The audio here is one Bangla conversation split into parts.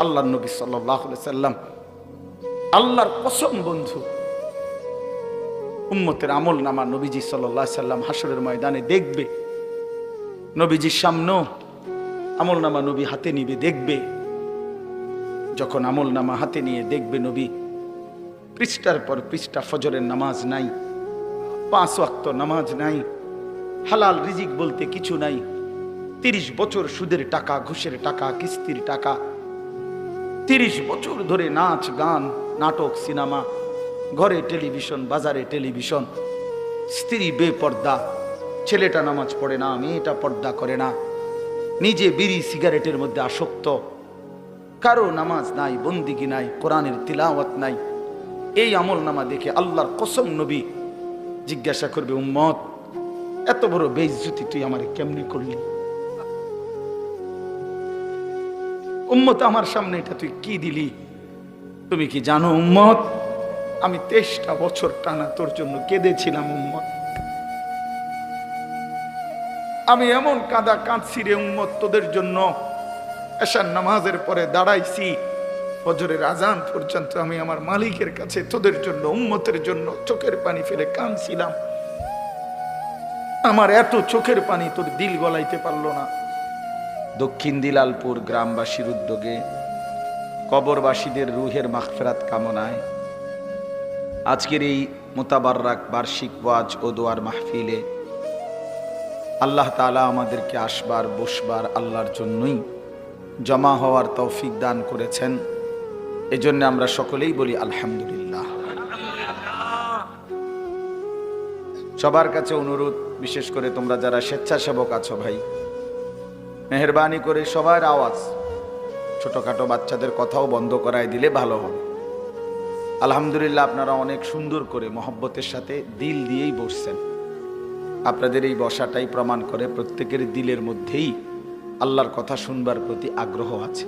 আল্লাহর নবী সাল্লাল্লাহু আলাইহি সাল্লাম আল্লাহর কসম বন্ধু, উম্মতের আমল নামা নবীজি সাল্লাল্লাহু আলাইহি সাল্লাম হাসরের ময়দানে দেখবে, নবীজির সামনেও আমল নামা নবী হাতে নিবে, দেখবে যখন আমল নামা হাতে নিয়ে দেখবে নবী পৃষ্ঠার পর পৃষ্ঠা ফজরের নামাজ নাই, 5 ওয়াক্ত নামাজ নাই, হালাল রিজিক বলতে কিছু নাই, 30 বছর সুদের টাকা, ঘুষের টাকা, কিস্তির টাকা, 30 বছর ধরে নাচ গান নাটক সিনেমা, ঘরে টেলিভিশন, বাজারে টেলিভিশন, স্ত্রী বেপর্দা, ছেলেটা নামাজ পড়ে না, মেয়েটা পর্দা করে না, নিজে বিড়ি সিগারেটের মধ্যে আসক্ত, কারো নামাজ নাই, বন্দিগি নাই, কোরআনের তিলাওয়াত নাই। এই আমল নামা দেখে আল্লাহর কসম নবী জিজ্ঞাসা করবে, উম্মত এত বড় বেইজ্জতি তুই আমারে কেমনে করলি? উম্মত আমার সামনে এটা তুই কি দিলি? তুমি কি জানো উম্মত, আমি 23টা বছর টানা তোর জন্য কেঁদেছিলাম উম্মত। আমি এমন কাঁদা কাঁদছি রে উম্মত তোদের জন্য, এশার নামাজের পরে দাঁড়াইছি, ফজরের আজান পর্যন্ত আমি আমার মালিকের কাছে তোদের জন্য, উম্মতের জন্য চোখের পানি ফেলে কাঁদছিলাম। আমার এত চোখের পানি তোর দিল গলাইতে পারলো না। দক্ষিণ দিলালপুর গ্রামবাসীর উদ্যোগে কবরবাসীদের রুহের মাগফিরাত কামনায় আজকের এই মুতাবাররাক বার্ষিক ওয়াজ ও দোয়ার মাহফিলে আল্লাহ তাআলা আমাদেরকে আসবার বসবার আল্লাহর জন্যই জমা হওয়ার তৌফিক দান করেছেন। এজন্য আমরা সকলেই বলি আলহামদুলিল্লাহ। সবার কাছে অনুরোধ, বিশেষ করে তোমরা যারা স্বেচ্ছাসেবক আছো ভাই, মেহেরবানি করে সবার আওয়াজ, ছোটখাটো বাচ্চাদের কথাও বন্ধ করায় দিলে ভালো হবে। আলহামদুলিল্লাহ, আপনারা অনেক সুন্দর করে মহব্বতের সাথে দিল দিয়েই বসছেন। আপনাদের এই বসাটাই প্রমাণ করে প্রত্যেকের দিলের মধ্যেই আল্লাহর কথা শুনবার প্রতি আগ্রহ আছে।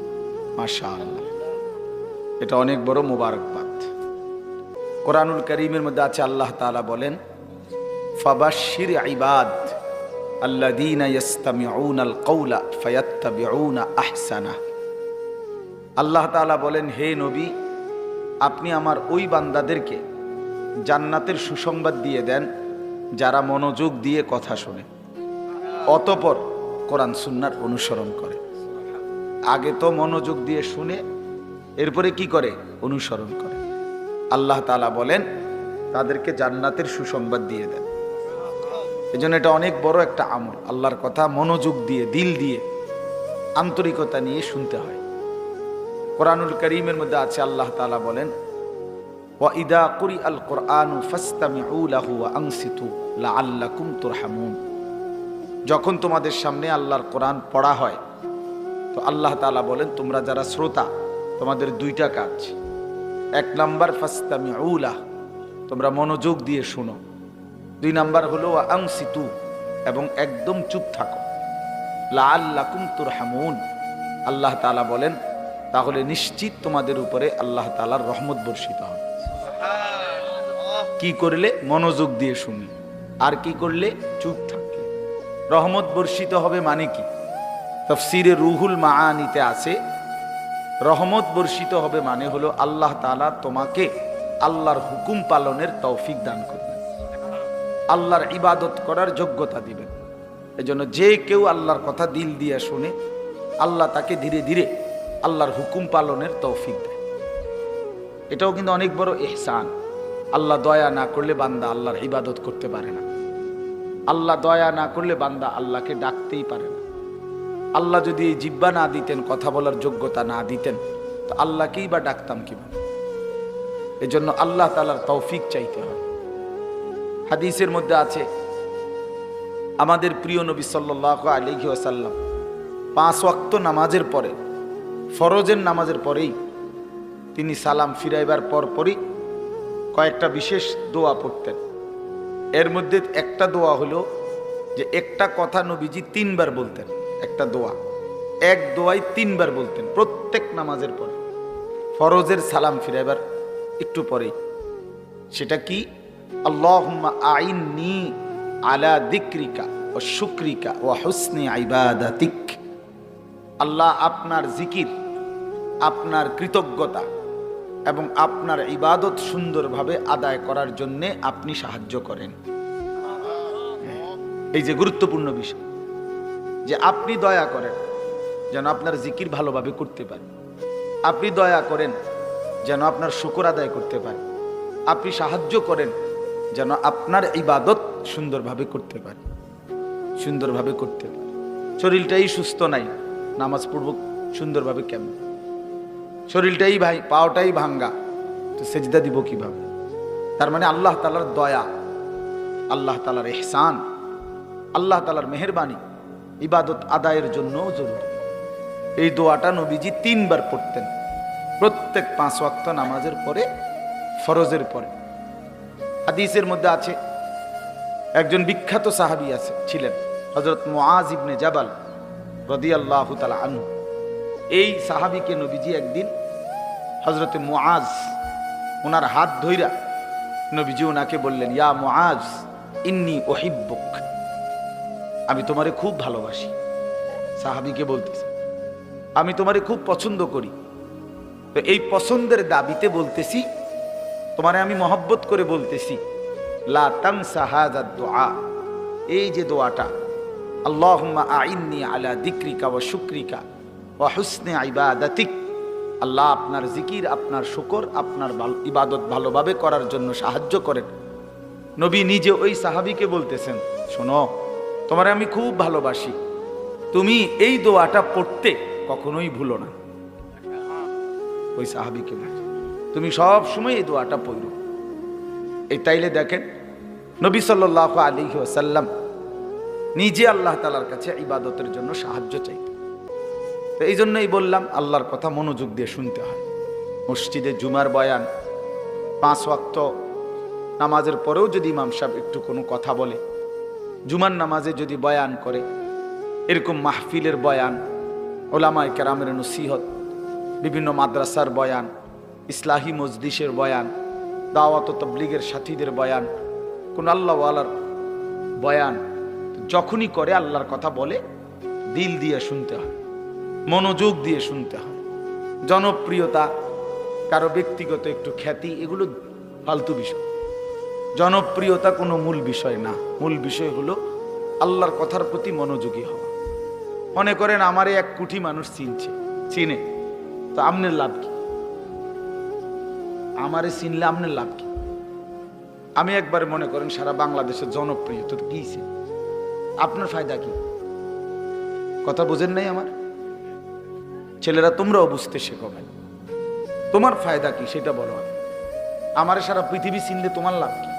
মাশাআল্লাহ, এটা অনেক বড় মোবারকবাদ। কোরআনুল কারীমের মধ্যে আছে, আল্লাহ তাআলা বলেন, ফাবাশশির ইবাদ আল্লাযীনা ইসতামিউনাল কওলা ফায়াত্তাবিউনা আহসানা। আল্লাহ তাআলা বলেন, হে নবী, আপনি আমার ওই বান্দাদেরকে জান্নাতের সুসংবাদ দিয়ে দেন যারা মনোযোগ দিয়ে কথা শোনে, অতঃপর কোরআন সুন্নাহর অনুসরণ করে। আগে তো মনোযোগ দিয়ে শুনে, এরপরে কি করে? অনুসরণ করে। আল্লাহ তাআলা বলেন তাদেরকে জান্নাতের সুসংবাদ দিয়ে দেন। এজন্য এটা অনেক বড় একটা আমল, আল্লাহর কথা মনোযোগ দিয়ে, দিল দিয়ে, আন্তরিকতা নিয়ে শুনতে হয়। কোরআনুল কারীমের মধ্যে আছে, আল্লাহ তাআলা বলেন, ওয়া ইদা কুরিআল কুরআনু ফাসতামিউ লাহু ওয়া আনসিতু লাআল্লাকুম তুরহামুন। যখন তোমাদের সামনে আল্লাহর কোরআন পড়া হয়, তো আল্লাহ তাআলা বলেন, তোমরা যারা শ্রোতা, তোমাদের 2টা কাজ। 1 নাম্বার ফাসতামিউ লাহ, তোমরা মনোযোগ দিয়ে শুনো। 2 নাম্বার হলো ওয়া আনসিতু, এবং একদম চুপ থাকো। লাআল্লাকুম তুরহামুন, আল্লাহ তাআলা বলেন, তাহলে নিশ্চিত তোমাদের উপরে আল্লাহ তাআলার রহমত বর্ষিত হবে। কি করলে? মনোযোগ দিয়ে শুনলে। আর কি করলে? চুপ থাকলে। রহমত বর্ষিত হবে মানে কি? তাফসীরে রুহুল মাআনিতে আছে, রহমত বর্ষিত হবে মানে হলো আল্লাহ তাআলা তোমাকে আল্লাহর হুকুম পালনের তৌফিক দান করবেন, আল্লাহর ইবাদত করার যোগ্যতা দিবেন। এজন্য যে কেউ আল্লাহর কথা দিল দিয়ে শুনে, আল্লাহ তাকে ধীরে ধীরে আল্লাহর হুকুম পালনের তৌফিক দেয়। এটাও কিন্তু অনেক বড় ইহসান। আল্লাহ দয়া না করলে বান্দা আল্লাহর ইবাদত করতে পারে না। আল্লাহ দয়া না করলে বান্দা আল্লাহকে ডাকতেই পারে না। আল্লাহ যদি এই জিহ্বা না দিতেন, কথা বলার যোগ্যতা না দিতেন, তো আল্লাহকেই বা ডাকতাম কিভাবে? এজন্য আল্লাহ তাআলার তৌফিক চাইতে হয়। হাদিসের মধ্যে আছে, আমাদের প্রিয় নবী সাল্লাল্লাহু আলাইহি ওয়াসাল্লাম 5 ওয়াক্ত নামাজের পরে, ফরজের নামাজের পরেই তিনি সালাম ফিরাইবার পরপরই কয়েকটা বিশেষ দোয়া পড়তেন। এর মধ্যে একটা দোয়া হলো যে একটা কথা নবীজি 3 বার বলতেন। একটা দোয়া, এক দোয়াই 3 বার বলতেন প্রত্যেক নামাজের পরে, ফরজের সালাম ফিরাইবার একটু পরেই। সেটা কি? আল্লাহুম্মা আইন্নি আলা যিকরিকা ওয়া শুকরিকা ওয়া হুসনি ইবাদাতিক। আল্লাহ, আপনার জিকির আপনার কৃতজ্ঞতা এবং আপনার ইবাদত সুন্দরভাবে আদায় করার জন্যে আপনি সাহায্য করেন। এই যে গুরুত্বপূর্ণ বিষয়, যে আপনি দয়া করেন যেন আপনার জিকির ভালোভাবে করতে পারে, আপনি দয়া করেন যেন আপনার শুকর আদায় করতে পারে, আপনি সাহায্য করেন যেন আপনার ইবাদত সুন্দরভাবে করতে পারে, সুন্দরভাবে করতে পারে। শরীরটাই সুস্থ নাই, নামাজ পড়ব সুন্দরভাবে কেমন? শরীরটাই ভাই, পাওটাই ভাঙ্গা, তো সেজদা দিব কিভাবে? তার মানে আল্লাহ তাআলার দয়া, আল্লাহ তাআলার ইহসান, আল্লাহ তাআলার মেহেরবানি ইবাদত আদায়ের জন্য জরুরি। এই দোয়াটা নবীজি 3 বার পড়তেন, প্রত্যেক 5 ওয়াক্ত নামাজের পরে, ফরজের পরে। হাদিসের মধ্যে আছে, একজন বিখ্যাত সাহাবী ছিলেন হযরত মুআজ ইবনে জাবাল রাদিয়াল্লাহু তাআলা আনহু। এই সাহাবীকে নবীজি একদিন, হযরতে মুআজ ওনার হাত ধইরা নবীজি ওনাকে বললেন, ইয়া মুআজ ইন্নী উহিব্বুক, আমি তোমারে খুব ভালোবাসি। সাহাবীকে বলতেছে, আমি তোমারে খুব পছন্দ করি, তো এই পছন্দের দাবিতে বলতেছি, তোমারে আমি মহব্বত করে বলতেছি, লা তানসা হাযা দুআ, এই যে দোয়াটা, আল্লাহুম্মা আইন্নি আলা যিকরিকা ওয়া শুকরিকা ওয়া হুসনি ইবাদাতিক, আল্লাহ আপনার জিকির, আপনার শুকর, আপনার ইবাদত ভালোভাবে করার জন্য সাহায্য করেন। নবী নিজে ওই সাহাবীকে বলতেছেন, শোনো, তোমারে আমি খুব ভালোবাসি, তুমি এই দোয়াটা পড়তে কখনোই ভুলো না। ওই সাহাবীকে বলছে, তুমি সব সময় এই দোয়াটা পড়ো। এই তাইলে দেখেন, নবী সাল্লাল্লাহু আলাইহি ওয়াসাল্লাম নিজে আল্লাহ তাআলার কাছে ইবাদতের জন্য সাহায্য চাইতেন। তো এই জন্যই বললাম, আল্লাহর কথা মনোযোগ দিয়ে শুনতে হয়। মসজিদে জুমার বয়ান, 5 ওয়াক্ত নামাজের পরেও যদি ইমাম সাহেব একটু কোনো কথা বলে, জুমার নামাজে যদি বয়ান করে, এরকম মাহফিলের বয়ান, ওলামায়ে কেরামের নসিহত, বিভিন্ন মাদ্রাসার বয়ান, ইসলাহি মজলিসের বয়ান, দাওয়াত ও তাবলীগের সাথীদের বয়ান, কোন আল্লাহওয়ালার বয়ান যখনই করে, আল্লাহর কথা বলে, দিল দিয়ে শুনতে হয়, মনোযোগ দিয়ে শুনতে হয়। জনপ্রিয়তা, কারো ব্যক্তিগত একটু খ্যাতি, এগুলো ফালতু বিষয়। জনপ্রিয়তা কোনো মূল বিষয় না, মূল বিষয় হলো আল্লাহর কথার প্রতি মনোযোগী হওয়া। মনে করেন আমারে 1 কোটি মানুষ চিনে, তো আপনার লাভ কি? আমারে চিনলে আপনার লাভ কি? আমি একবার মনে করেন সারা বাংলাদেশের জনপ্রিয়, তো কি আপনার ফায়দা কি? কথা বোঝেন নাই আমার ছেলেরা? তোমরাও বুঝতে শেখো ভাই, তোমার ফায়দা কি সেটা বলো। আমারে সারা পৃথিবী চিনলে তোমার লাভ কি?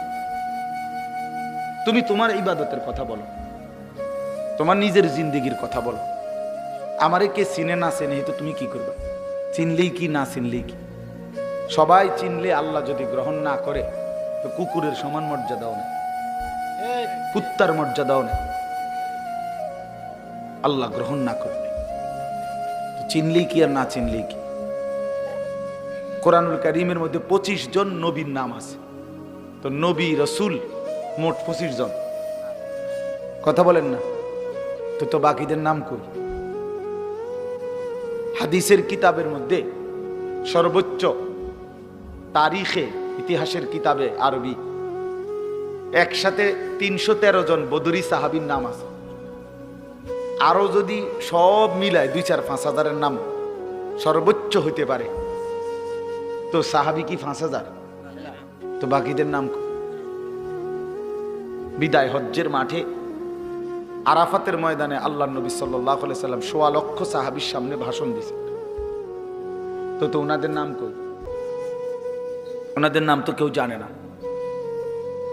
তুমি তোমার ইবাদতের কথা বলো, তোমার নিজের জিন্দেগির কথা বলো। আমারে কে চিনে না চিনে তো তুমি কি করবে? চিনলেই কি, না চিনলেই কি? সবাই চিনলে আল্লাহ যদি গ্রহণ না করে, তো কুকুরের সমান মর্যাদাও নেই, কুত্তার মর্যাদাও নেই, আল্লাহ গ্রহণ না করবে। চিনলেই কি আর না চিনলেই কি? কোরআনুল কারীমের মধ্যে 25 জন নবীর নাম আছে, তো নবী রাসূল মোট 25 জন। কথা বলেন না, তো বাকিদের নাম কই? হাদিসের কিতাবের মধ্যে সর্বোচ্চ তারিখে, ইতিহাসের কিতাবে আরবি, একসাথে 313 জন বদরি সাহাবীর নাম আছে। আরো যদি সব মিলায় 2-4-5 হাজারের নাম সর্বোচ্চ হইতে পারে, তো সাহাবী কি 5,000? তো বাকিদের নাম? বিদায় হজ্জের মাঠে আরাফাতের ময়দানে আল্লাহর নবী সাল্লাল্লাহু আলাইহি সাল্লাম 1.25 লক্ষ সাহাবীর সামনে ভাষণ দিয়েছেন, তো ওনাদের নাম কই? ওনাদের নাম তো কেউ জানে না।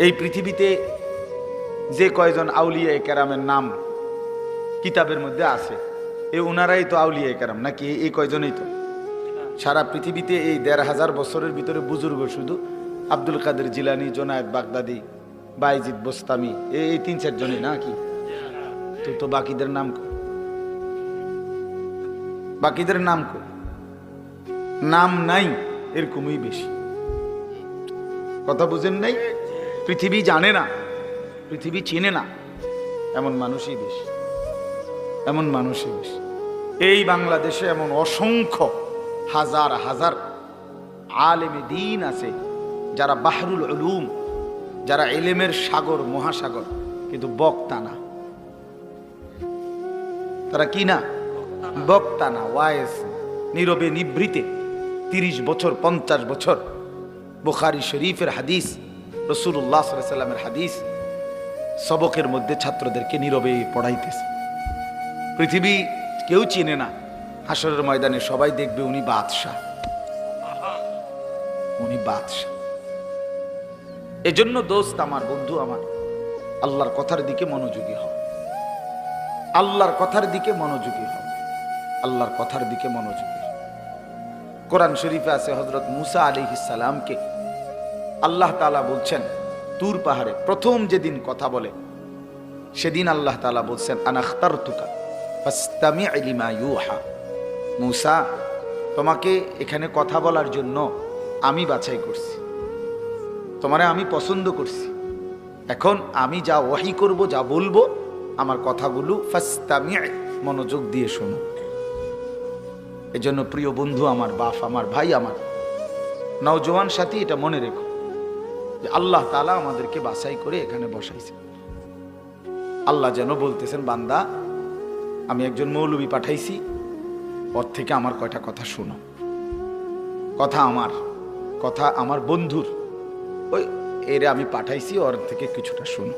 এই পৃথিবীতে যে কয়জন আউলিয়ায়ে কেরামের নাম কিতাবের মধ্যে আছে, ওনারাই তো আউলিয়ায়ে কেরাম নাকি? এই কয়জনই তো। সারা পৃথিবীতে এই 1,500 বছরের ভিতরে বুজুর্গ শুধু আব্দুল কাদের জিলানী, জোনায়েদ বাগদাদি, বাইজিদ বোস্তামি, এই 3-4 জনই নাকি? তো বাকিদের নাম কই? বাকিদের নাম কই? নাম নাই, এরকমই বেশি। কথা বুঝেন নাই? পৃথিবী জানে না, পৃথিবী চিনে না, এমন মানুষই বেশি, এমন মানুষই বেশি। এই বাংলাদেশে এমন অসংখ্য হাজার হাজার আলেমে দ্বীন আছে যারা বাহরুল উলুম, যারা ইলমের সাগর মহাসাগর, কিন্তু বক্তা না। তারা কি না? বক্তা না, ওয়াইজ, নীরবে নিভৃতে 30 বছর 50 বছর বুখারী শরীফের হাদিস, রাসূলুল্লাহ সাল্লাল্লাহু আলাইহি ওয়াসাল্লামের হাদিস সবকের মধ্যে ছাত্রদেরকে নীরবে পড়াইতেছে। পৃথিবী কেউ চিনে না, হাসরের ময়দানে সবাই দেখবে উনি বাদশাহ, উনি বাদশাহ। এজন্য দোস্ত আমার, বন্ধু আমার, আল্লাহর কথার দিকে মনোযোগী হও, আল্লাহর কথার দিকে মনোযোগী হও, আল্লাহর কথার দিকে মনোযোগী হও। কোরআন শরীফে আছে হযরত মুসা আলাইহিস সালামকে আল্লাহ তাআলা বলছেন তুর পাহাড়ে প্রথম যেদিন কথা বলে সেদিন আল্লাহ তাআলা বলছেন আনা আখতারতুকা ফাসতামি' লিমা ইউহা। মুসা, তোমাকে এখানে কথা বলার জন্য আমি বাছাই করছি, তোমারে আমি পছন্দ করছি। এখন আমি যা ওহী করব, যা বলবো, আমার কথাগুলো ফাসতামি', মনোযোগ দিয়ে শোনো। এজন্য প্রিয় বন্ধু আমার, বাপ আমার, ভাই আমার, নওজোয়ান সাথী, এটা মনে রেখো যে আল্লাহ তাআলা আমাদেরকে বাছাই করে এখানে বসাইছে। আল্লাহ যেন বলতেছেন, বান্দা, আমি একজন মৌলবী পাঠাইছি, ওর থেকে আমার কয়টা কথা শোনো। কথা আমার বন্ধুর, ওই এর আমি পাঠাইছি, ওর থেকে কিছুটা শোনো।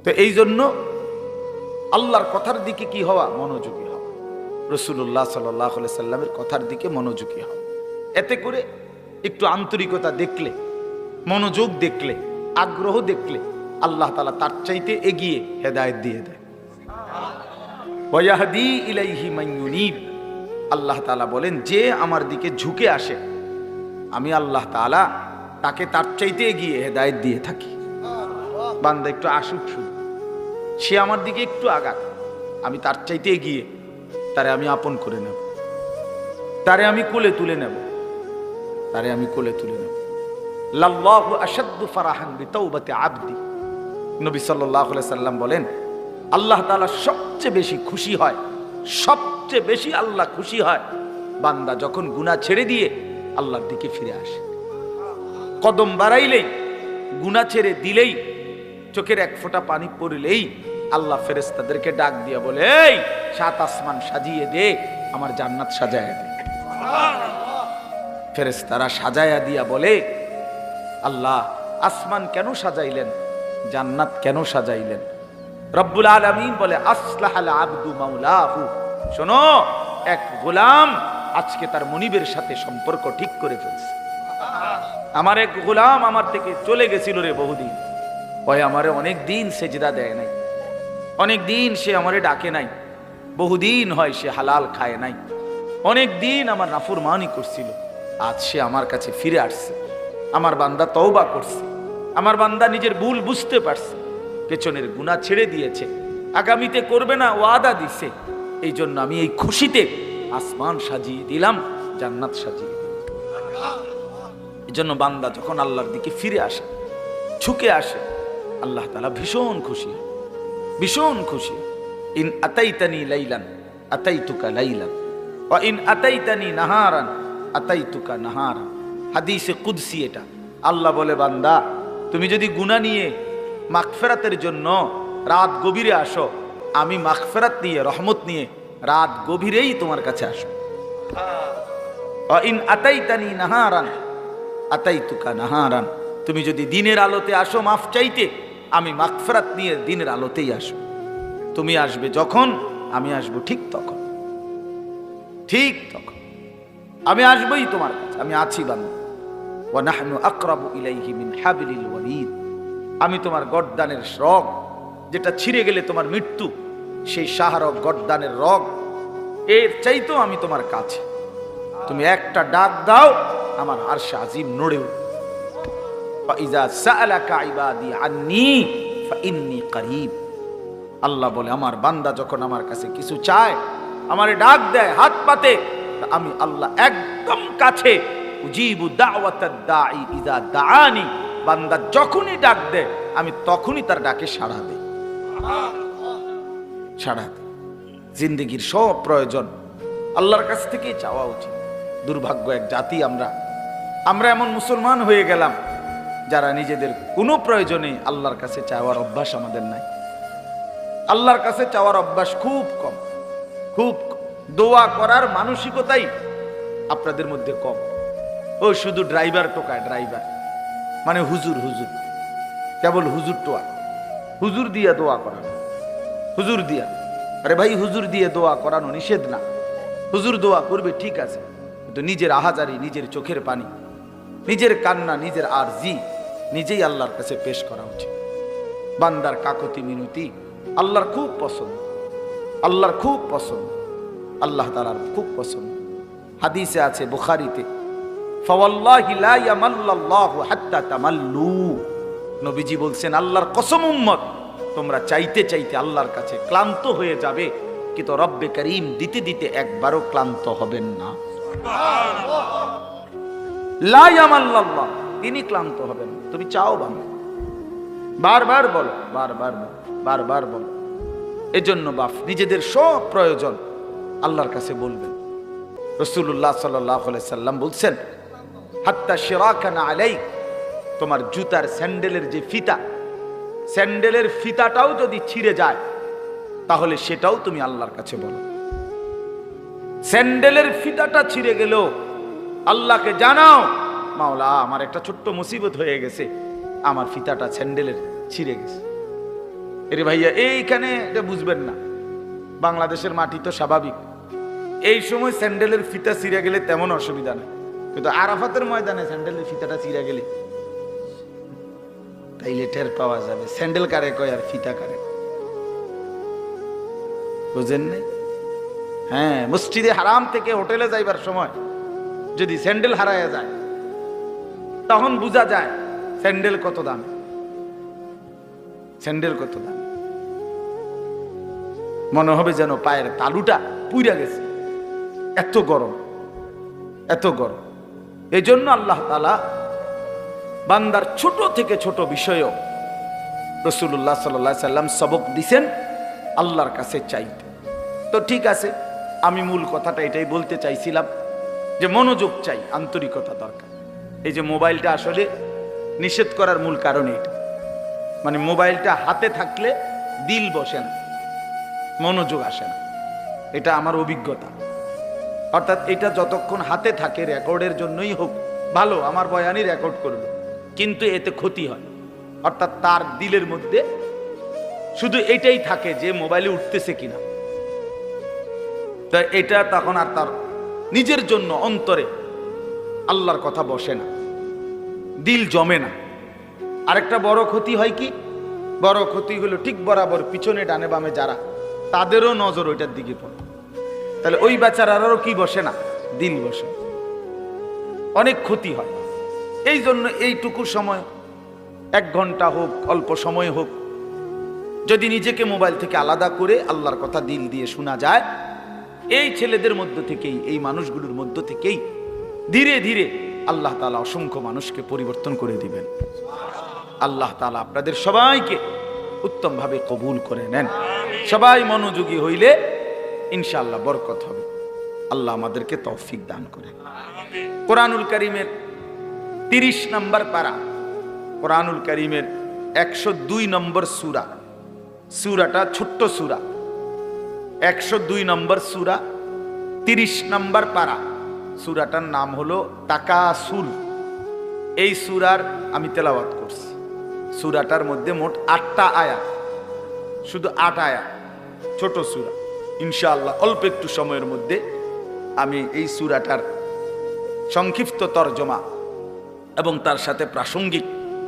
তো এই জন্য আল্লাহর কথার দিকে কি হওয়া? মনোযোগী হওয়া। রাসূলুল্লাহ সাল্লাল্লাহু আলাইহি সাল্লামের কথার দিকে মনোযোগী হওয়া। এতে করে একটু আন্তরিকতা দেখলে, মনোযোগ দেখলে, আগ্রহ দেখলে আল্লাহ তাআলা তার চাইতে এগিয়ে হেদায়েত দিয়ে দেয়। ওয়া ইয়াহদি ইলাইহি মান ইউনিব। আল্লাহ তাআলা বলেন, যে আমার দিকে ঝুঁকে আসে আমি আল্লাহ তাআলা তাকে তার চাইতে এগিয়ে হেদায়েত দিয়ে থাকি। বান্দা একটু আসুক, শুধু সে আমার দিকে একটু আগাক, আমি তার চাইতে এগিয়ে তারে আমি আপন করে নেব, তারে আমি কোলে তুলে নেব, তারে আমি কোলে তুলে নেব। লাল্লাহু আশাদ্দু ফারাহান বিতাওবাতি আবদি। নবী সাল্লাল্লাহু আলাইহি সাল্লাম বলেন, আল্লাহ তাআলা সবচেয়ে বেশি খুশি হয়, সবচেয়ে বেশি আল্লাহ খুশি হয় বান্দা যখন গুনাহ ছেড়ে দিয়ে আল্লাহর দিকে ফিরে আসে। কদম বাড়াইলেই, গুনাহ ছেড়ে দিলেই, চোখের এক ফোঁটা পানি পড়লেই আল্লাহ ফেরেশতাদেরকে ডাক দিয়া বলে, এই 7 আসমান সাজিয়ে দে, আমার জান্নাত সাজায়া দে। ফেরেশতারা সাজায়া দিয়া বলে, আল্লাহ আসমান কেন সাজাইলেন, জান্নাত কেন সাজাইলেন? রব্বুল আলামিন বলে, আসলাহাল আবদু মাওলাহু। শোনো, এক গোলাম আজকে তার মনিবের সাথে সম্পর্ক ঠিক করে ফেলছে। আমার এক গোলাম আমার থেকে চলে গেছিল রে বহুদিন, ওই আমারে অনেক দিন সেজদা দেয় নাই, অনেক দিন সে আমারে ডাকে নাই, বহুদিন হয় সে হালাল খায় নাই, অনেক দিন আমার নাফরমানি করছিল, আজ সে আমার কাছে ফিরে আসছে। আমার বান্দা তওবা করছে, আমার বান্দা নিজের ভুল বুঝতে পারছে, পেছনের গুনাহ ছেড়ে দিয়েছে, আগামীতে করবে না ওয়াদা দিছে। এই জন্য আমি এই খুশিতে আসমান সাজিয়ে দিলাম, জান্নাত সাজিয়ে দিলাম। এই জন্য বান্দা যখন আল্লাহর দিকে ফিরে আসে, ঝুঁকে আসে, আল্লাহ তাআলা ভীষণ খুশি, ভীষণ খুশি। ইন আতাইতানি লাইলান আতাইতুকা লাইলান ওয়া ইন আতাইতানি নাহারান আতাইতুকা নাহারা। হাদিসে কুদসি এটা। আল্লাহ বলে, বান্দা, তুমি যদি গুনাহ নিয়ে মাগফিরাতের জন্য রাত গভীরে আসো, আমি মাগফিরাত নিয়ে, রহমত নিয়ে রাত গভীরেই তোমার কাছে আসো। ওয়া ইন আতাইতানি নাহারান আতাইতুকা নাহারান। তুমি যদি দিনের আলোতে আসো মাফ চাইতে, আমি মাগফিরাত নিয়ে দিনের আলোতেই আসো। তুমি আসবে যখন, আমি আসবো ঠিক তখন, ঠিক তখন আমি আসবই তোমার কাছে, আমি আছি বান্দা। ওয়া নাহনু আকরাবু ইলাইহি মিন হাবলিল ওয়ারিদ। আমি তোমার গর্দানের রগ, যেটা ছিঁড়ে গেলে তোমার মৃত্যু, সেই শাহরগ গর্দানের রগ, এর চাইতেও আমি তোমার কাছে। তুমি একটা ডাক দাও, আমার আরশে আজিম নড়ে উঠবে। ফাইজা সাআলাকা ইবাদি আন্নী ফাইন্নী করিব। আল্লাহ বলে, আমার বান্দা যখন আমার কাছে কিছু চায়, আমারে ডাক দেয়, হাত পাতে, আমি আল্লাহ একদম কাছে। উজিবু দাওয়াতাদ দাঈ ইযা দাআনি। বান্দা যখনই ডাক দেয়, আমি তখনই তার ডাকে সাড়া দেই, সাড়া দেই। জিন্দেগীর সব প্রয়োজন আল্লাহর কাছ থেকেই চাওয়া উচিত। দুর্ভাগ্য এক জাতি আমরা এমন মুসলমান হয়ে গেলাম যারা নিজেদের কোনো প্রয়োজনে আল্লাহর কাছে চাওয়ার অভ্যাস আমাদের নাই। আল্লাহর কাছে চাওয়ার অভ্যাস খুব কম, খুব কম। দোয়া করার মানসিকতাই আপনাদের মধ্যে কম। ও শুধু ড্রাইভার টোকায়, ড্রাইভার মানে হুজুর, হুজুর কেবল হুজুর টোয়া, হুজুর দিয়া দোয়া করানো, হুজুর দিয়া। আরে ভাই, হুজুর দিয়ে দোয়া করানো নিষেধ না, হুজুর দোয়া করবে ঠিক আছে, কিন্তু নিজের আহাজারি, নিজের চোখের পানি, নিজের কান্না, নিজের আরজি নিজেই আল্লাহর কাছে পেশ করা উচিত। বান্দার কাকতি মিনতি আল্লাহর খুব পছন্দ, আল্লাহর খুব পছন্দ, আল্লাহ তাআলার খুব পছন্দ। হাদিসে আছে বুখারীতে, ফাওয়াল্লাহি লা ইয়ামাল্লাল্লাহু হাত্তা তামাল্লু। নবীজি বলছেন, আল্লাহর কসম উম্মত, তোমরা চাইতে চাইতে আল্লাহর কাছে ক্লান্ত হয়ে যাবে, কিন্তু রব্বে করিম দিতে দিতে একবারও ক্লান্ত হবেন না। লা ইয়ামাল্লাল্লাহ, তিনি ক্লান্ত হবেন না। তুমি চাও বাবা, বারবার বলো, বারবার বলো, বারবার বলো। এজন্য বাপ নিজেদের সব প্রয়োজন আল্লাহর কাছে বলবেন। রাসূলুল্লাহ সাল্লাল্লাহু আলাইহি সাল্লাম বলছেন, হাত্তা শিরাকানা আলাইক, তোমার জুতার স্যান্ডেলের যে ফিতা, স্যান্ডেলের ফিতাটাও যদি ছিঁড়ে যায় তাহলে সেটাও তুমি আল্লাহর কাছে বলো। স্যান্ডেলের ফিতাটা ছিঁড়ে গেল, আল্লাহকে জানাও, মাওলা আমার একটা ছোট্ট মুসিবত হয়ে গেছে, আমার ফিতাটা স্যান্ডেলের ছিঁড়ে গেছে। এরে ভাইয়া, এইখানে এটা বুঝবেন না, বাংলাদেশের মাটি তো স্বাভাবিক, এই সময় স্যান্ডেলের ফিতা ছিঁড়ে গেলে তেমন অসুবিধা নেই, কিন্তু আরাফাতের ময়দানে স্যান্ডেলের ফিতাটা ছিঁড়ে গেলে তাইলে টের পাওয়া যাবে স্যান্ডেল কারে কয় আর ফিতা কারে। বুঝেন নাই? হ্যাঁ, মসজিদে হারাম থেকে হোটেলে যাইবার সময় যদি স্যান্ডেল হারায় যায় তখন বোঝা যায় স্যান্ডেল কত দাম, স্যান্ডেল কত দাম। মনে হবে যেন পায়ের তালুটা পুইরা গেছে, এত গরম, এত গরম। এই জন্য আল্লাহ তাআলা বান্দার ছোট থেকে ছোট বিষয়েও রাসূলুল্লাহ সাল্লাল্লাহু আলাইহি সাল্লাম সবক দিছেন আল্লাহর কাছে চাইতে। তো ঠিক আছে, আমি মূল কথাটা এটাই বলতে চাইছিলাম যে মনোযোগ চাই, আন্তরিকতা দরকার। এই যে মোবাইলটা আসলে নিষেধ করার মূল কারণ এটা, মানে মোবাইলটা হাতে থাকলে দিল বসে না, মনোযোগ আসে না, এটা আমার অভিজ্ঞতা। অর্থাৎ এটা যতক্ষণ হাতে থাকে, রেকর্ডের জন্যই হোক, ভালো, আমার বয়ানই রেকর্ড করলো, কিন্তু এতে ক্ষতি হয়। অর্থাৎ তার দিলের মধ্যে শুধু এটাই থাকে যে মোবাইলে উঠতেছে কিনা, তাই এটা তখন আর তার নিজের জন্য অন্তরে আল্লাহর কথা বসে না, দিল জমে না। আরেকটা বড় ক্ষতি হয় কি, বড় ক্ষতি হলো ঠিক বরাবর পিছনে ডানে বামে যারা, তাদেরও নজর ওইটার দিকে পড়ে, তাহলে ওই বেচারারও কি বসে না, দিল বসে, অনেক ক্ষতি হয়। এই জন্য এইটুকু সময়, 1 ঘন্টা হোক, অল্প সময় হোক, যদি নিজেকে মোবাইল থেকে আলাদা করে আল্লাহর কথা দিল দিয়ে শোনা যায়, এই ছেলেদের মধ্য থেকেই, এই মানুষগুলোর মধ্য থেকেই ধীরে ধীরে আল্লাহ তাআলা অসংখ্য মানুষকে পরিবর্তন করে দিবেন। আল্লাহ তাআলা আপনাদের সবাইকে উত্তমভাবে কবুল করে নেন। সবাই মনোযোগী হইলে ইনশাআল্লাহ বরকত হবে। আল্লাহ আমাদেরকে তৌফিক দান করেন। কোরআনুল কারীমের 30 নম্বর পারা, কোরআনুল কারীমের 102 নম্বর সূরা, সূরাটা ছোট্ট সূরা, 102 নম্বর সূরা, 30 নম্বর পারা। সূরাটার নাম হলো তাকাসুর। এই সূরার আমি তেলাওয়াত করছি। সূরাটার মধ্যে মোট 8টা আয়াত, শুধু 8 আয়াত, ছোট সূরা। ইনশাআল্লাহ অল্প একটু সময়ের মধ্যে আমি এই সূরাটার সংক্ষিপ্ত তরজমা এবং তার সাথে প্রাসঙ্গিক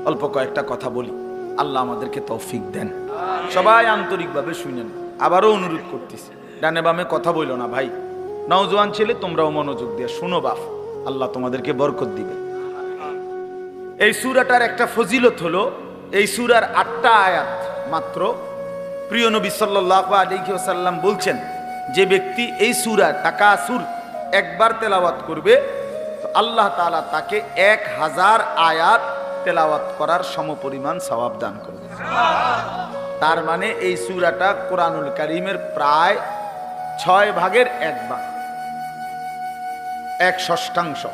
অল্প কয়েকটা কথা বলি। আল্লাহ আমাদেরকে তৌফিক দেন। সবাই আন্তরিকভাবে শুনেন। আবারও অনুরোধ করতেছি, ডানে বামে কথা বইলো না ভাই, নওজোয়ান ছেলে তোমরাও মনোযোগ দিয়ে শুনো বাপ, আল্লাহ তোমাদেরকে বরকত দিবে। এই সূরাটার একটা ফজিলত হলো, এই সূরার 8টা আয়াত মাত্র। প্রিয় নবী সাল্লাল্লাহু আলাইহি ওয়াসাল্লাম বলছেন, যে ব্যক্তি এই সূরা তাকাসুর একবার তেলাওয়াত করবে তো আল্লাহ তাআলা তাকে 1000 আয়াত তেলাওয়াত করার সমপরিমাণ সওয়াব দান করবে। তার মানে এই সূরাটা কোরআনুল কারীমের প্রায় 6 ভাগের 1 ভাগ, 1/6,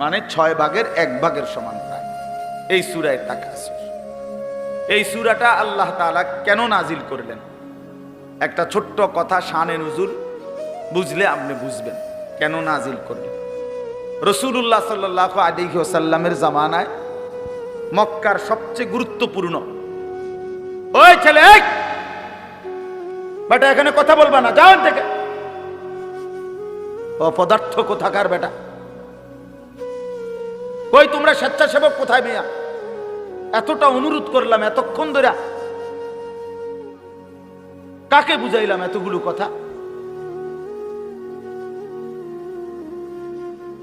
মানে 6 ভাগের 1 ভাগের সমান প্রায় এই সূরায়ে তাকাসুর। এই সূরাটা আল্লাহ তাআলা কেন নাজিল করলেন? একটা ছোট্ট কথা, শানে নুজুল বুঝলে আপনি বুঝবেন কেন নাজিল করলেন। রাসূলুল্লাহ সাল্লাল্লাহু আলাইহি ওয়াসাল্লামের জামানায় মক্কার সবচেয়ে গুরুত্বপূর্ণ, ওই ছেলে বেটা এখানে কথা বলবা না, যাও থেকে, অপদার্থ কোথাকার বেটা, কই তোমরা স্বেচ্ছাসেবক কোথায় মেয়া? এতটা অনুরোধ করলাম এতক্ষণ ধরে, কাকে বুঝাইলাম এতগুলো কথা?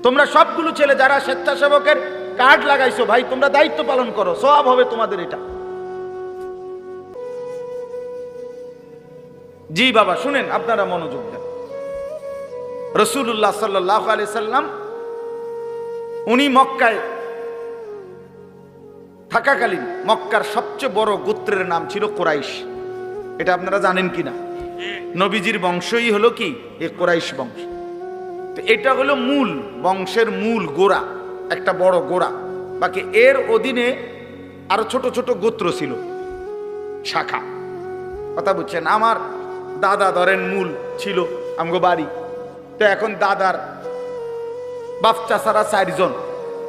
তোমরা সবগুলো ছেলে যারা স্বেচ্ছাসেবকের কার্ড লাগাইছো, ভাই তোমরা দায়িত্ব পালন করো, সওয়াব হবে তোমাদের এটা। জি বাবা শুনেন, আপনারা মনোযোগ দেন। রাসূলুল্লাহ সাল্লাল্লাহু আলাইহি সাল্লাম উনি মক্কায় থাকাকালীন মক্কার সবচেয়ে বড় গোত্রের নাম ছিল কুরাইশ। এটা আপনারা জানেন কিনা? নবীজির বংশই হলো কি এই কুরাইশ বংশ। তো এটা হলো মূল বংশের মূল গোড়া, একটা বড় গোড়া। বাকি এর অধীনে আরো ছোট ছোট গোত্র ছিল, শাখা। কথা বুঝছেন? আমার দাদা ধরেন মূল ছিল আমগো বাড়ি, তো এখন দাদার বাপ চাচারা 4 জন,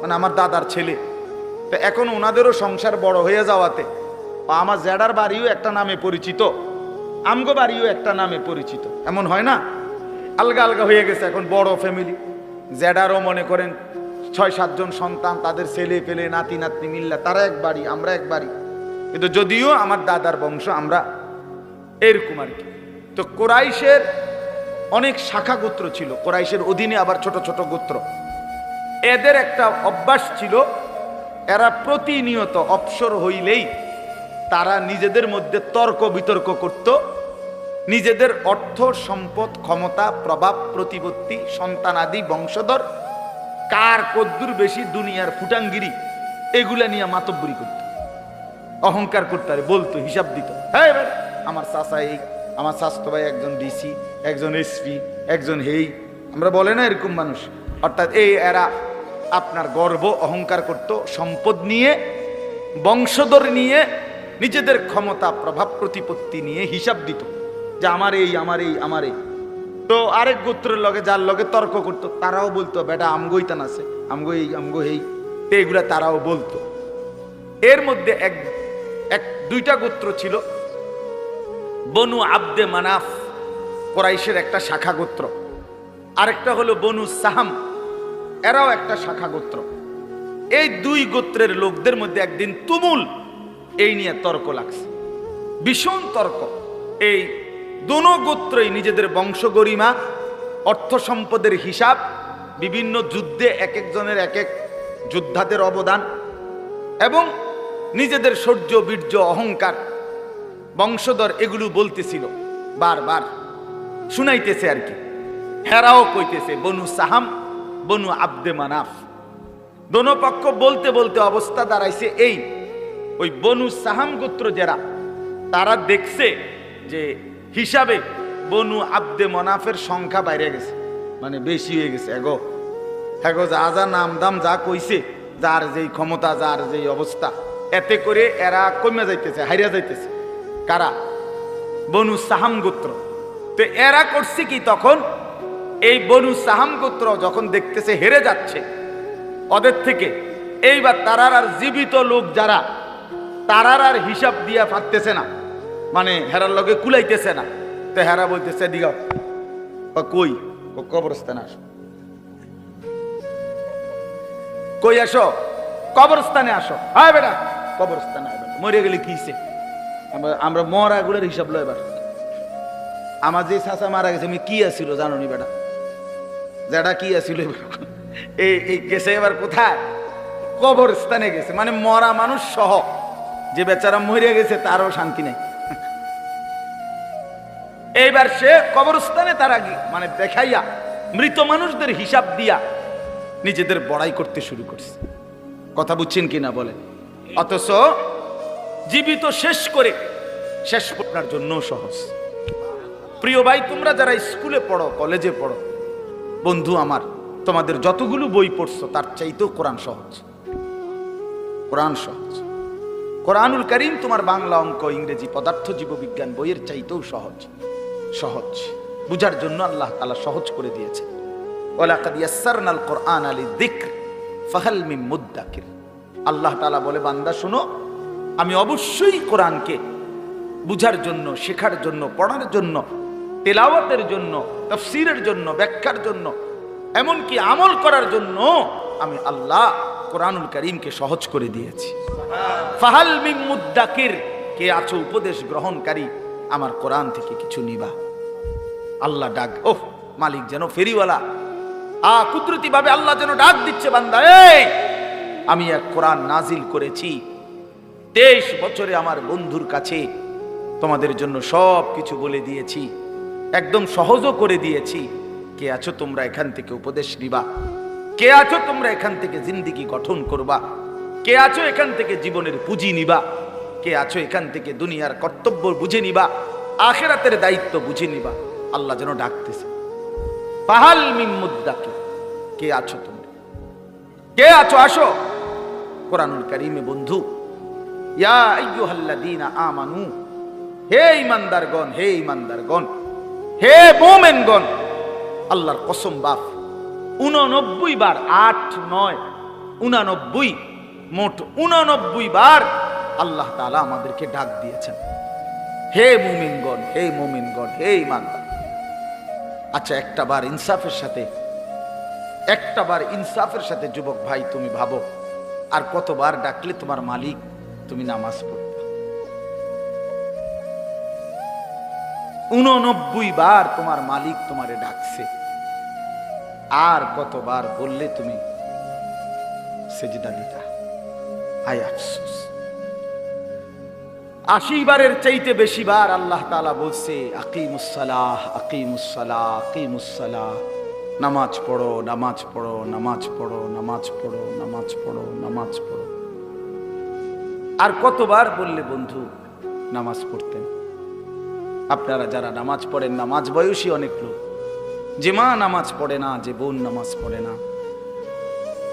মানে আমার দাদার ছেলে। তো এখন ওনাদেরও সংসার বড় হয়ে যাওয়াতে আমার জেডার বাড়িও একটা নামে পরিচিত, আমগো বাড়িও একটা নামে পরিচিত, এমন হয় না? আলগা আলগা হয়ে গেছে, এখন বড় ফ্যামিলি। জেডারও মনে করেন 6-7 জন সন্তান, তাদের ছেলে পেলে নাতি নাতনি মিল্লা, তারা এক বাড়ি, আমরা এক বাড়ি। কিন্তু যদিও আমার দাদার বংশ আমরা এরকম আর কি। তো কুরাইশের অনেক শাখা গোত্র ছিল, কুরাইশের অধীনে আবার ছোট ছোট গোত্র। এদের একটা অভ্যাস ছিল, এরা প্রতিনিয়ত অবসর হইলেই তারা নিজেদের মধ্যে তর্ক বিতর্ক করত, নিজেদের অর্থ সম্পদ ক্ষমতা প্রভাব প্রতিপত্তি সন্তানাদি বংশধর কার কদ্দুর বেশি দুনিয়ার ফুটাঙ্গিরি এগুলা নিয়ে মাতব্বরি করত, অহংকার করতে পারে, বলতো, হিসাব দিত। হ্যাঁ আমার চাচা এই, আমার স্বাস্থ্য ভাই একজন ডিসি, একজন এসপি, একজন হেই, আমরা বলে না এরকম মানুষ। অর্থাৎ এই এরা আপনার গর্ব অহংকার করত, সম্পদ নিয়ে বংশধর নিয়ে নিজেদের ক্ষমতা প্রভাব প্রতিপত্তি নিয়ে হিসাব দিত যে আমার এই আমার এই আমার এই। তো আরেক গোত্রের লগে যার লগে তর্ক করত, তারাও বলতো বেটা আমগোই তান আছে, আমগো এই আমগো এই, এইগুলা তারাও বলতো। এর মধ্যে এক দুইটা গোত্র ছিল, বনু আব্দে মানাফ কুরাইশের একটা শাখা গোত্র, আরেকটা হলো বনু সাহাম, এরাও একটা শাখা গোত্র। এই দুই গোত্রের লোকদের মধ্যে একদিন তুমুল এই নিয়ে তর্ক লাগছে, ভীষণ তর্ক। এই দোনো গোত্রই নিজেদের বংশ গরিমা, অর্থ সম্পদের হিসাব, বিভিন্ন যুদ্ধে এক একজনের এক এক যোদ্ধাদের অবদান এবং নিজেদের শৌর্য বীর্য অহংকার বংশধর এগুলো বলতেছিল, বারবার শুনাইতেছে আর কি। হেরাও কইতেছে, বনু সাহাম বনু আব্দে মানাফ, দোনো পক্ষ বলতে বলতে অবস্থা দাঁড়াইছে এই, ওই বনু সাহাম গোত্র যারা, তারা দেখছে যে হিসাবে বনু আব্দে মনাফের সংখ্যা বাইরে গেছে, মানে বেশি হয়ে গেছে। এগো এগো যা যা নাম দাম যা কইছে, যার যেই ক্ষমতা যার যেই অবস্থা, এতে করে এরা কমে যাইতেছে, হারিয়া যাইতেছে। কারা? বনু সাহাম গোত্র। তো এরা করছে কি, তখন এই বনু সাহাম গোত্র যখন দেখতেছে হেরে যাচ্ছে ওদের থেকে, এইবার তারার আর জীবিত লোক যারা, তারার আর হিসাব দিয়া পারতেছে না, মানে হেরার লগে কুলাইতেছে না। তো হেরা বলতেছে দিগাও, কই কবরস্থানে আসো, কই আসো, কবরস্থানে আসো। হ্যাঁ বেটা কবরস্থানে আসবে, মরে গেলে কিছে, আমরা মরা গুলোর হিসাব লো। এবার আমার যে চাচা মারা গেছে, আমি কি আসছিল জানো নি বেটা, যেটা কি আসছিল এই গেছে এবার কোথায়? কবরস্থানে গেছে, মানে মরা মানুষ সহ। যে বেচারা মরে গেছে তারও শান্তি নেই। এইবার সে কবরস্থানে তারা মানে দেখাইয়া মৃত মানুষদের হিসাব দিয়া নিজেদের বড়াই করতে শুরু করছে। কথা বুঝছেন কিনা বলেন? অথচ জীবিত শেষ করে শেষ করার জন্য সহজ। প্রিয় ভাই, তোমরা যারা স্কুলে পড়ো, কলেজে পড়ো, বন্ধু আমার, তোমাদের যতগুলো বই পড়ছো তার চাইতেও কোরআন সহজ। কোরআন সহজ। কোরআনুল কারীম তোমার বাংলা, অঙ্ক, ইংরেজি, পদার্থ, জীববিজ্ঞান বইয়ের চাইতেও সহজ। সহজ বুঝার জন্য আল্লাহ তাআলা সহজ করে দিয়েছে। ওয়ালাকাদ ইয়াসসারনাল কুরআনা লিযিকর ফাহাল মিন মুদ্দাকির। আল্লাহ তাআলা বলে, বান্দা শোনো, আমি অবশ্যই কোরআনকে বুঝার জন্য, শেখার জন্য, পড়ার জন্য, তেলাওয়াতের জন্য, তাফসীরের জন্য, ব্যাখ্যার জন্য, এমনকি আমল করার জন্য আমি আল্লাহ কোরআনুল কারীমকে সহজ করে দিয়েছি। ফাহাল মিন মুদ্দাকির, কে আছো উপদেশ গ্রহণকারী, আমার কোরআন থেকে কিছু নিবা। আল্লাহ ডাক, ওহ মালিক যেন ফেরিওয়ালা কুদরতি ভাবে আল্লাহ যেন ডাক দিচ্ছে, বান্দা এই আমি এক কোরআন নাজিল করেছি, 23 বছরে আমার বন্ধুর কাছে তোমাদের জন্য সব কিছু বলে দিয়েছি, একদম সহজও করে দিয়েছি। কে আছো তোমরা এখান থেকে উপদেশ নিবা? কে আছো তোমরা এখান থেকে জিন্দেগি গঠন করবা? কে আছো এখান থেকে জীবনের পুঁজি নিবা? কে আছো এখান থেকে দুনিয়ার কর্তব্য বুঝে নিবা, আখিরাতের দায়িত্ব বুঝে নিবা? আল্লাহ যেন ডাকতেছে, ফাহাল মিন মুদ্দাকির, কে আছো তোমরা? কে আছো? আসো। কোরআনুল কারীমে বন্ধু, ইয়া আইয়ুহাল্লাযীনা আমানু, হে ঈমানদারগণ, হে ঈমানদারগণ, হে মুমিনগণ, আল্লাহর কসম বাপ 89 বার, 8, 9, 89, মোট 89 বার আল্লাহ তাআলা আমাদেরকে ডাক দিয়েছেন, হে মুমিনগণ, হে মুমিনগণ, হে ঈমানদার। আচ্ছা, একটাবার ইনসাফের সাথে যুবক ভাই তুমি ভাবো, আর কতবার ডাকলে তোমার মালিক তুমি নামাজ পড়বে? 89 বার তোমার মালিক তোমারে ডাকছে, আর কতবার বললে তুমি সেজদা দিতা? আয় আফসোস। 80 বারের চাইতে বেশি বার আল্লাহ তাআলা বলছে, আকিমুস সালাহ, আকিমুস সালাহ, আকিমুস সালাহ, নামাজ পড়ো, নামাজ পড়ো, নামাজ পড়ো, নামাজ পড়ো, নামাজ পড়ো, নামাজ পড়ো। আর কতবার বললে বন্ধু নামাজ পড়তেন? আপনারা যারা নামাজ পড়েন, নামাজ বয়সী অনেক লোক, যে মা নামাজ পড়ে না, যে বোন নামাজ পড়ে না,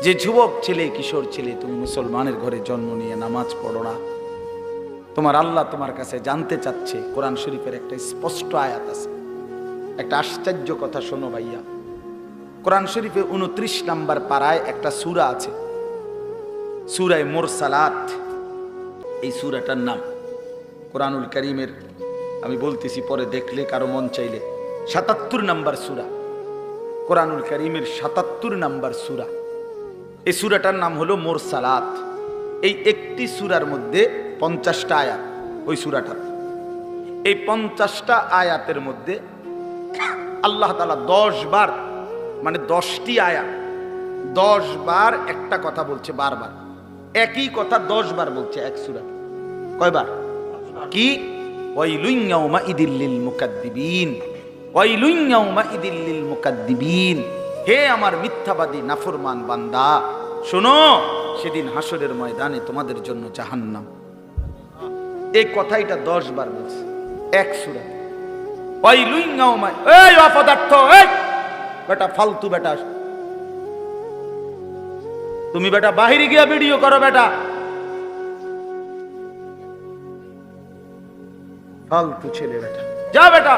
যে যুবক ছেলে, কিশোর ছেলে, তুমি মুসলমানের ঘরে জন্ম নিয়ে নামাজ পড়ো না, তোমার আল্লাহ তোমার কাছে জানতে চাচ্ছে। কোরআন শরীফের একটা স্পষ্ট আয়াত আছে, একটা আশ্চর্য কথা শোনো ভাইয়া। কোরআন শরীফে 29 নম্বর পারায় একটা সূরা আছে, সূরা মুরসালাত। এই সূরাটার নাম কোরআনুল কারীমের, আমি বলতেছি পরে দেখলে কারো মন চাইলে, 77 নম্বর সূরা, কোরআনুল কারীমের 77 নম্বর সূরা। এই সূরাটার নাম হলো মুরসালাত। এই একটি সূরার মধ্যে 50টা আয়াত। ওই সূরাটা, এই 50টা আয়াতের মধ্যে আল্লাহ তাআলা 10 বার, মানে 10টি আয়াত 10 বার একটা কথা বলছে, বারবার একই কথা 10 বার বলছে এক সূরা। কয়বার? কি? ওয়াইলুন ইয়াউমাইদিল লিল মুকাদ্দিবিন, ওয়াইলুন ইয়াউমাইদিল লিল মুকাদ্দিবিন, হে আমার মিথ্যাবাদী নাফরমান বান্দা, শোনো, সেদিন হাসরের ময়দানে তোমাদের জন্য জাহান্নাম। এই কথাইটা 10 বার বলছে এক সূরা। ওয়াইলুন ইয়াউমা, এই অপদার্থ, এই বেটা ফালতু বেটা, তুমি বেটা বাহিরে গিয়া ভিডিও করো বেটা, ফালতু ছেলে বেটা, যা বেটা।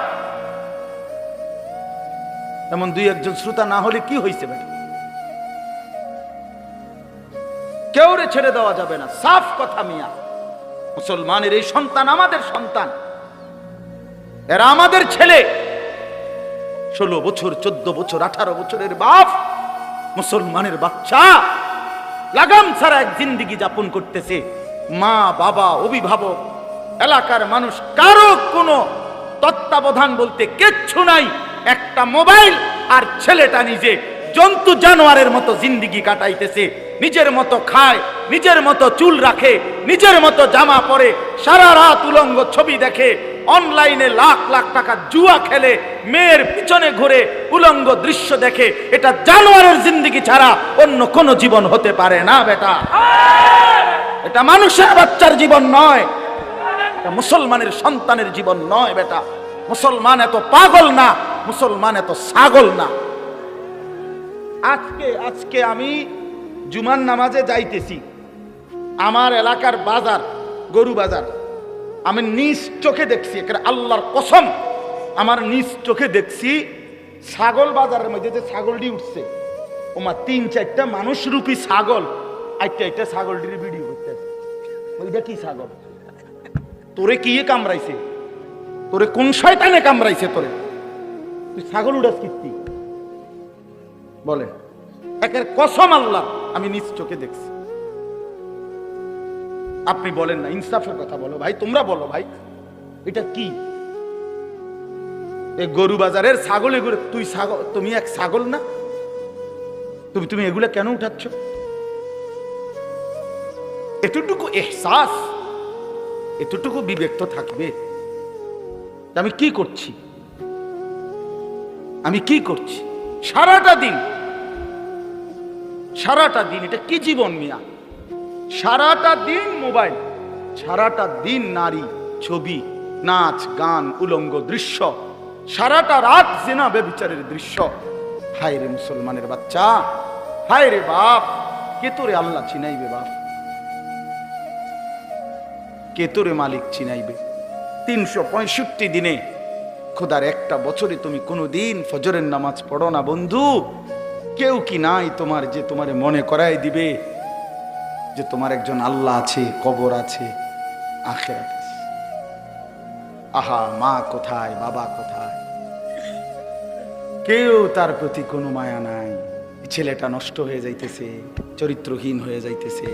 এমন 2-1 জন শ্রোতা না হলে কি হয়েছে বেটা? কেউ রে ছেড়ে দেওয়া যাবে না, সাফ কথা মিয়া। মুসলমানের এই সন্তান আমাদের সন্তান, এরা আমাদের ছেলে। 16 বছর, 14 বছর, 18 বছরের বাপ, মুসলমানের বাচ্চা লাগাম ছাড়া এক জিন্দেগি যাপন করতেছে। মা, বাবা, অভিভাবক, এলাকার মানুষ, কারো কোনো তত্ত্বাবধান বলতে কিচ্ছু নাই। একটা মোবাইল, আর ছেলেটা নিজে জন্তু জানোয়ারের মতো জিন্দেগি কাটাইতেছে। নিজের মতো খায়, নিজের মতো চুল রাখে, নিজের মতো জামা পরে, সারা রাত উলঙ্গ ছবি দেখে, অনলাইনে লাখ লাখ টাকা জুয়া খেলে, মেয়ের পিছনে ঘুরে উলঙ্গ দৃশ্য দেখে। এটা জানোয়ারের জিন্দেগি ছাড়া অন্য কোন জীবন হতে পারে না বেটা। এটা মানুষের বাচ্চার জীবন নয়, এটা মুসলমানের সন্তানের জীবন নয় বেটা। মুসলমান এত পাগল না, মুসলমান এত ছাগল না। আজকে আমি জুমার নামাজে যাইতেছি, আমার এলাকার বাজার, গরু বাজার, আমি নিজ চোখে দেখছি, এখানে আল্লাহর কসম আমার নিজ চোখে দেখছি, ছাগল বাজারের মধ্যে যে ছাগলটি উঠছে, ওমা 3-4টা মানুষ রূপী ছাগল একটা ছাগলটির ভিডিও করতেছে। ওইটা কি ছাগল? তোরে কি কামড়াইছে? তোরে কোন শয়তানে কামড়াইছে? তোরে তুই ছাগল উড়াস কীর্তি বলে? একের কসম আল্লাহ আমি নিজ চোখে দেখছি। আপনি বলেন না, ইনসাফের কথা বলো ভাই, তোমরা বলো ভাই, এটা কি? এই গরু বাজারের ছাগল, এগুলো তুই ছাগল, তুমি এক ছাগল না? তুমি এগুলা কেন উঠাচ্ছ? এতটুকু এহসাস, এতটুকু বিবেক তো থাকবে। আমি কি করছি? সারাটা দিন এটা কি জীবন মিয়া? সারাটা দিন মোবাইল, সারাটা দিন নারী, ছবি, নাচ, গান, উলঙ্গ দৃশ্য, সারাটা রাত জিনা ব্যভিচারের দৃশ্য। হায় রে মুসলমানের বাচ্চা, হায় রে বাপ, কে তোরে আল্লাহ চিনাইবে? বাপ, কে তোরে মালিক চিনাইবে? 365 দিনে, খোদার একটা বছরে তুমি কোনোদিন ফজরের নামাজ পড়ো না বন্ধু? কেউ কি নাই তোমার যে তোমারে মনে করাই দিবে যে তোমার একজন আল্লাহ আছে, কবর আছে, আখিরাত আছে? আহা, মা কোথায়, বাবা কোথায়? কেউ তার প্রতি কোনো মায়া নাই। ছেলেটা নষ্ট হয়ে যাইতেছে, চরিত্রহীন হয়ে যাইতেছে,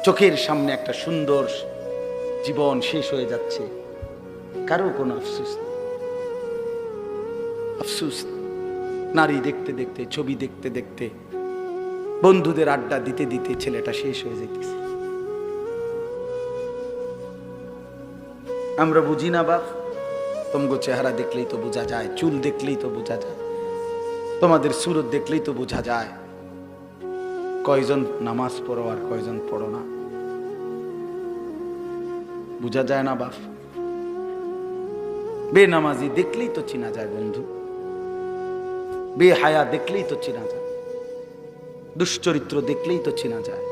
চোখের সামনে একটা সুন্দর জীবন শেষ হয়ে যাচ্ছে, কারো কোনো আফসোস নেই। আফসোস, নারী দেখতে দেখতে, ছবি দেখতে দেখতে, বন্ধুদের আড্ডা দিতে দিতে ছেলেটা শেষ হয়ে যাইতেছে। আমরা বুঝি না বাপ, তোমাগো চেহারা দেখলেই তো বোঝা যায়, চুল দেখলেই তো বোঝা যায়, তোমাদের সুরত দেখলেই তো বোঝা যায় কয়জন নামাজ পড়ো আর কয়জন পড়ো না। বোঝা যায় না বাপ? বেনামাজি দেখলেই তো চিনা যায় বন্ধু, বেহায়া দেখলেই তো চিনা যায়, দুশ্চরিত্র দেখলেই তো চিনা যায়,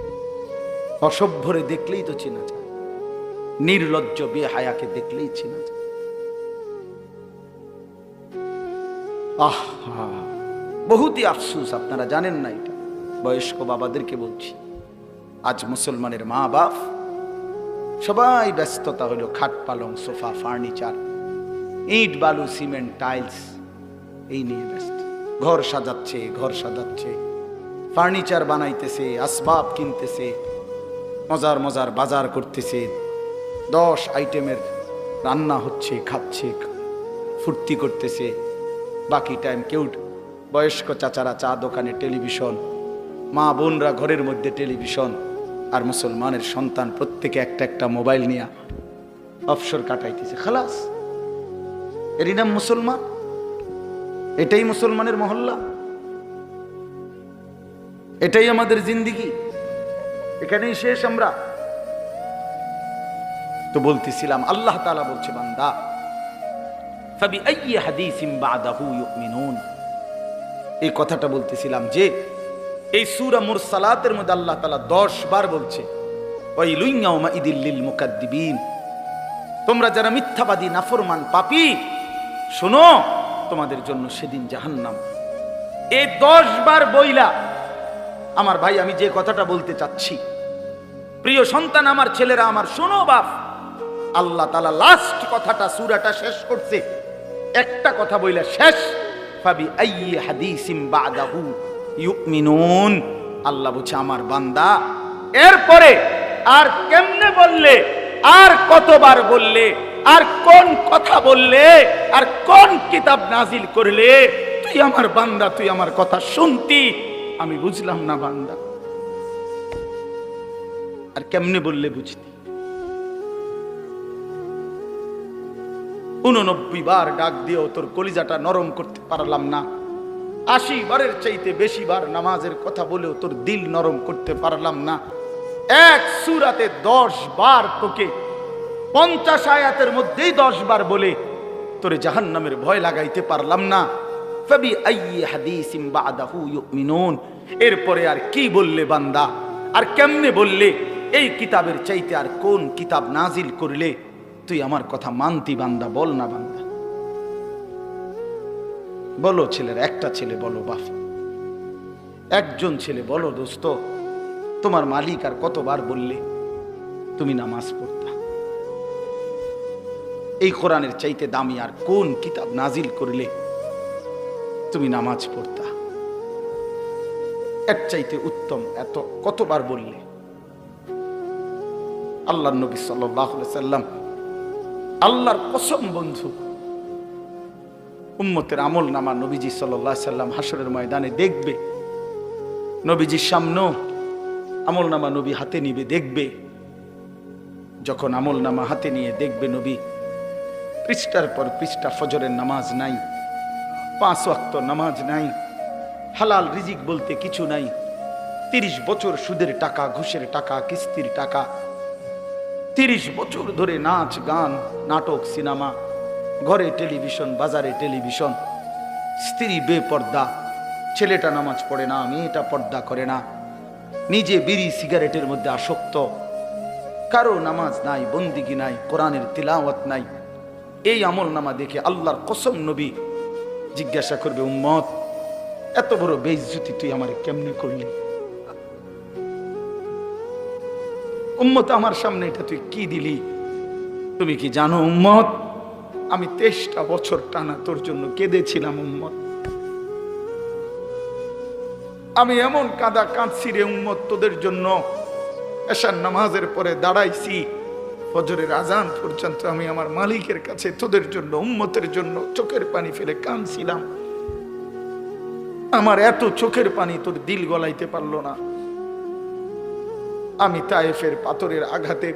অসভ্যরে দেখলেই তো চিনা যায়, নির্লজ্জ বেহায়াকে দেখলেই চিনা যায়। আহা, বহুতই আফসোস, আপনারা জানেন না এটা। বয়স্ক বাবাদেরকে বলছি, আজ মুসলমানের মা বাপ সবাই ব্যস্ততা হলো খাট পালং, সোফা, ফার্নিচার, ইট বালু, সিমেন্ট, টাইলস, এই নিয়ে ব্যস্ত। ঘর সাজাচ্ছে, ফার্নিচার বানাইতেছে, আসবাব কিনতেছে, মজার মজার বাজার করতেছে, 10 আইটেমের রান্না হচ্ছে, খাচ্ছে, ফুর্তি করতেছে। বাকি টাইম কেউ, বয়স্ক চাচারা চা দোকানে টেলিভিশন, মা বোনরা ঘরের মধ্যে টেলিভিশন, আর মুসলমানের সন্তান প্রত্যেকে একটা একটা মোবাইল নিয়ে অবসর কাটাইতেছে। খালাস, এরই নাম মুসলমান? এটাই মুসলমানের মহল্লা? এটাই আমাদের জিন্দিগি? এখানেই শেষ আমরা? তো বলতেছিলাম, আল্লাহ তাআলা বলছে, বান্দা ফাবিআইয়ি হাদিসিন বাদাহু ইউমিনুন। এই কথাটা বলতেছিলাম যে এই সূরা মুরসালাতের মধ্যে আল্লাহ তাআলা 10 বার বলছে, ওয়াইলুন ইয়াউমাইদিল লিল মুকাদ্দিবিন, তোমরা যারা মিথ্যাবাদী, নাফরমান, পাপী, শোনো, তোমাদের জন্য সেদিন জাহান্নাম। এই 10 বার বইলা, আমার ভাই, আমি যে কথাটা বলতে চাচ্ছি, প্রিয় সন্তান, আমার ছেলেরা আমার, শোনো বাপ, আল্লাহ তাআলা লাস্ট কথাটা, সূরাটা শেষ করছে একটা কথা বইলা শেষ, ফাবিআইয়ি হাদিসিন বাদাহু ইউমিনুন। আল্লাহ বলছে, আমার বান্দা এরপরে আর কেমনে বললে, আর কতবার বললে, আর কোন কথা বললে, আর কোন কিতাব নাজিল করলে, তুই আমার বান্দা, তুই আমার কথা শুনতি, আমি বুঝলাম না বান্দা, আর কেমনে বললে বুঝতি? 89 বার ডাক দিয়েও তোর কলিজাটা নরম করতে পারলাম না, 80 বারের চাইতে বেশি বার নামাজের কথা বলেও তোর দিল নরম করতে পারলাম না। এক সূরাতে 10 বার তোকে 50 আয়াতের মধ্যেই 10 বার বলে তোরে জাহান্নামের ভয় লাগাইতে পারলাম না। ফাবিআইয়ি হাদিসিন বা'দাহু ইউমিনুন, এরপরে আর কি বললে বান্দা, আর কেমনে বললে, এই কিতাবের চাইতে আর কোন কিতাব নাজিল করলে তুই আমার কথা মানতি বান্দা? বল না বান্দা, বলো। ছেলের একটা ছেলে বলো বাপ, একজন ছেলে বলো দোস্ত, তোমার মালিক আর কতবার বললে তুমি নামাজ পড়তা? এই কোরআনের চাইতে দামি আর কোন কিতাব নাজিল করলে তুমি নামাজ পড়তা? এর চাইতে উত্তম এত কতবার বললে? আল্লাহর নবী সাল্লাল্লাহু আলাইহি সাল্লাম, আল্লাহর কসম বন্ধু, উম্মতের আমল নামা নবীজি সাল্লাল্লাহু আলাইহি সাল্লাম হাসরের ময়দানে দেখবে, নবীজির সামনে আমল নামা নবী হাতে নিবে, দেখবে। যখন আমল নামা হাতে নিয়ে দেখবে নবী, পৃষ্ঠার পর পৃষ্ঠা ফজরের নামাজ নাই, 5 ওয়াক্ত নামাজ নাই, হালাল রিজিক বলতে কিছু নাই, 30 বছর সুদের টাকা, ঘুষের টাকা, কিস্তির টাকা, 30 বছর ধরে নাচ গান, নাটক, সিনেমা, ঘরে টেলিভিশন, বাজারে টেলিভিশন, স্ত্রী বেপর্দা, ছেলেটা নামাজ পড়ে না, মেয়েটা পর্দা করে না, নিজে বিড়ি সিগারেটের মধ্যে আসক্ত, কারো নামাজ নাই, বন্দিগি নাই, কোরআনের তিলাওয়াত নাই। এই আমল নামা দেখে আল্লাহর কসম নবী জিজ্ঞাসা করবে, উম্মত এত বড় বেইজ্জতি তুই আমারে কেমনে করলি? উম্মত আমার সামনে এটা তুই কি দিলি? তুমি কি জানো উম্মত, আমি 23টা বছর টানা তোর জন্য কেঁদেছিলাম উম্মত। আমি এমন কাঁদা কাঁদছি রে উম্মত তোদের জন্য, এশার নামাজের পরে দাঁড়াইছি, ফজরের আজান পর্যন্ত আমি আমার মালিকের কাছে তোদের জন্য, উম্মতের জন্য চোখের পানি ফেলে কাঁদছিলাম। আমার এত চোখের পানি তোর দিল গলাইতে পারলো না। আমি তায়েফের পাথরের আঘাতে